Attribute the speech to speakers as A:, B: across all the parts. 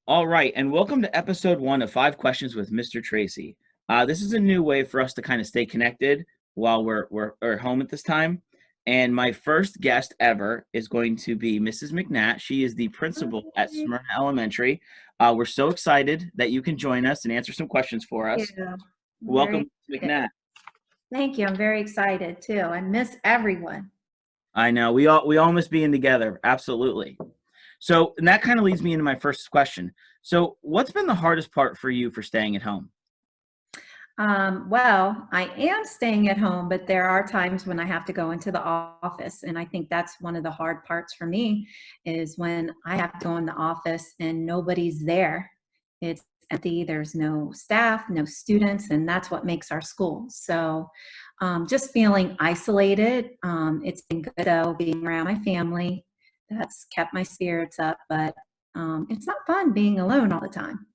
A: All right, and welcome to episode 1 of 5 Questions with Mr. Tracy. This is a new way for us to kind of stay connected while we're at home at this time. And my first guest ever is going to be Mrs. McNatt. She is the principal at
B: Okay.
A: Smyrna Elementary. We're so excited that you can join us and answer some questions for us.
B: Yeah, I'm very
A: Welcome, Mrs.
B: excited.
A: McNatt.
B: Thank you. I'm very excited too. I miss everyone.
A: I know we all miss being together. Absolutely. So, and that kind of leads me into my first question. So, what's been the hardest part for you for staying at home?
B: Well, I am staying at home, but there are times when I have to go into the office. And I think that's one of the hard parts for me is when I have to go in the office and nobody's there. It's empty. There's no staff, no students, and that's what makes our school. So just feeling isolated. It's been good though, being around my family. That's kept my spirits up, but it's not fun being alone all the time.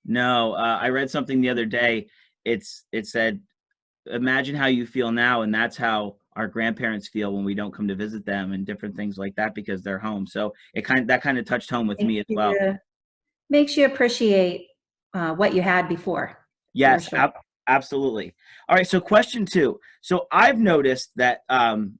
A: No, I read something the other day. It said, imagine how you feel now, and that's how our grandparents feel when we don't come to visit them, and different things like that because they're home. So that kind of touched home with
B: Makes
A: me as well.
B: you makes you appreciate what you had before, for
A: Yes,
B: sure.
A: absolutely. All right, so question 2. So I've noticed that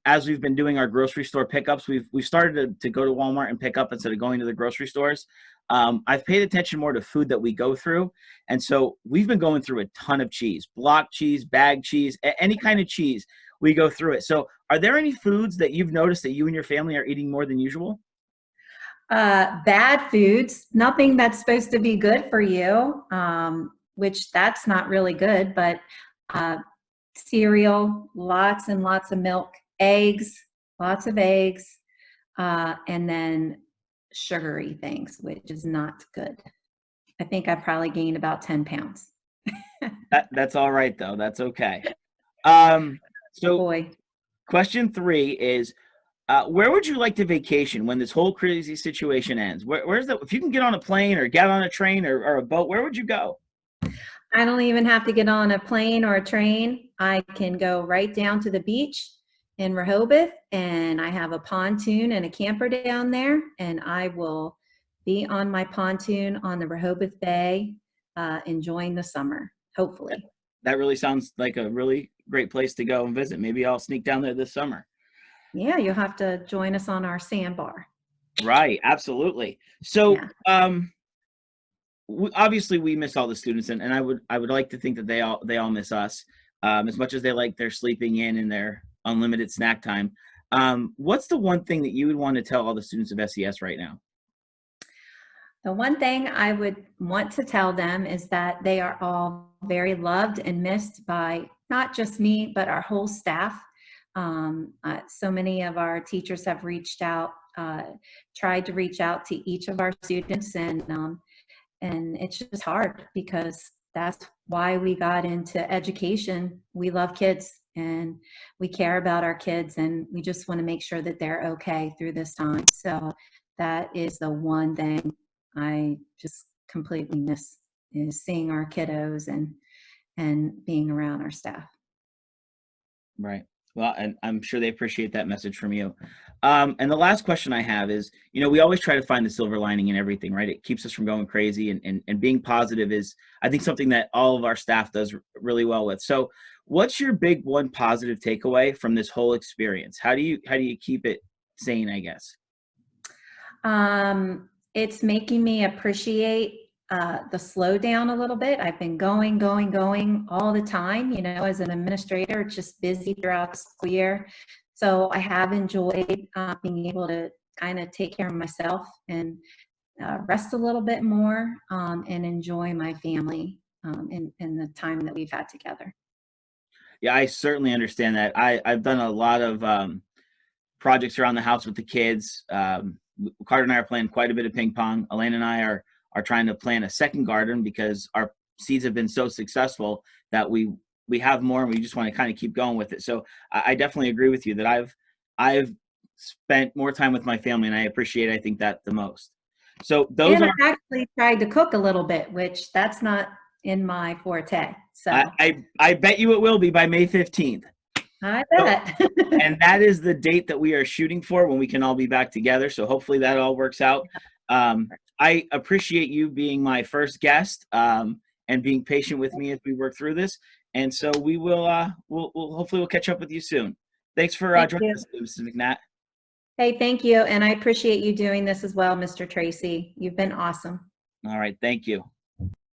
A: as we've been doing our grocery store pickups, we've started to go to Walmart and pick up instead of going to the grocery stores. I've paid attention more to food that we go through, and so we've been going through a ton of cheese, block cheese, bag cheese, any kind of cheese. We go through it. So, are there any foods that you've noticed that you and your family are eating more than usual?
B: Bad foods, nothing that's supposed to be good for you, which that's not really good, but uh, cereal, lots and lots of milk, eggs, lots of eggs, and then sugary things, which is not good. I think I've probably gained about 10 pounds.
A: That's all right though. That's okay. Um, so
B: Boy.
A: question 3 is, where would you like to vacation when this whole crazy situation ends? Where's the, if you can get on a plane or get on a train or a boat, where would you go?
B: I don't even have to get on a plane or a train. I can go right down to the beach in Rehoboth, and I have a pontoon and a camper down there, and I will be on my pontoon on the Rehoboth Bay, enjoying the summer, hopefully.
A: That really sounds like a really great place to go and visit. Maybe I'll sneak down there this summer.
B: Yeah, you'll have to join us on our sandbar.
A: Right, absolutely. So,
B: Yeah.
A: obviously we miss all the students, and I would like to think that they all miss us as much as they like their sleeping in and their unlimited snack time. What's the one thing that you would want to tell all the students of SES right now?
B: The one thing I would want to tell them is that they are all very loved and missed by not just me, but our whole staff. So many of our teachers have reached out, tried to reach out to each of our students, and it's just hard because that's why we got into education. We love kids and we care about our kids, and we just want to make sure that they're okay through this time. So that is the one thing I just completely miss, is seeing our kiddos and being around our staff.
A: Right. Well, and I'm sure they appreciate that message from you. And the last question I have is, we always try to find the silver lining in everything, right? It keeps us from going crazy, and being positive is, I think, something that all of our staff does really well with. So what's your big one positive takeaway from this whole experience? How do you keep it sane, I guess?
B: It's making me appreciate the slowdown a little bit. I've been going all the time, as an administrator, just busy throughout the school year. So I have enjoyed being able to kind of take care of myself and rest a little bit more, and enjoy my family, in the time that we've had together.
A: Yeah, I certainly understand that. I've done a lot of projects around the house with the kids. Carter and I are playing quite a bit of ping pong. Elaine and I are trying to plant a second garden because our seeds have been so successful that we have more, and we just want to kind of keep going with it. So I definitely agree with you that I've spent more time with my family, and I appreciate, I think, that the most. So those
B: And
A: are,
B: I've actually tried to cook a little bit, which that's not in my forte.
A: I,
B: So
A: I I bet you it will be by May 15th.
B: I
A: So,
B: bet.
A: and that is the date that we are shooting for when we can all be back together. So hopefully that all works out. Um, I appreciate you being my first guest, and being patient with me as we work through this. And so we will, we'll hopefully we'll catch up with you soon. Thanks for
B: Thank
A: joining
B: you.
A: us, Mrs. McNatt.
B: Hey, thank you. And I appreciate you doing this as well, Mr. Tracy. You've been awesome.
A: All right, thank you.